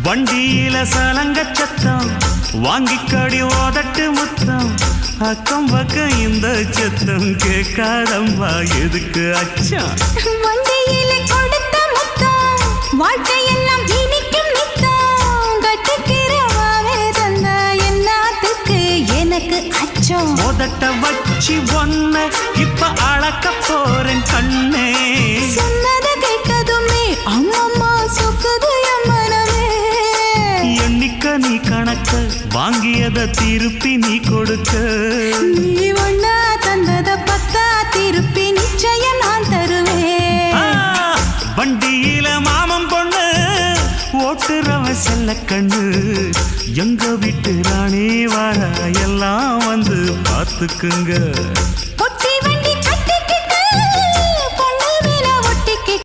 வண்டியில சலங்க சத்தம் வாங்கிக்கடி ஓதட்டு முத்தம் அக்கம் பக்கம் இந்த சத்தம் கேட்காதம்மா எதுக்கு அச்சம் வண்டியில கொடுத்த முத்தம் வாழ்க்கையெல்லாம் இனிக்கும் நித்தம் கட்டுக்கிறவாவே தந்த என்னத்துக்கு எனக்கு அச்சம் ஓதட்ட வச்சு ஒன்ன இப்ப அளக்க போறேன் கண்ணே சொன்னதை கேட்டதுமே அம்மம்மா சொக்குது என் மனமே எண்ணிக்க நீ கணக்க வாங்கியத திருப்பி நீ கொடுக்க நீ ஒண்ணா தந்தத பத்தா திருப்பி நிச்சயம் நான் தருவேன் வண்டியில மாமன் பொண்ணு ஓட்டுறவன் செல்ல கண்ணு எங்க வீட்டு ராணி வாரா எல்லாம் வந்து பார்த்துக்குங்க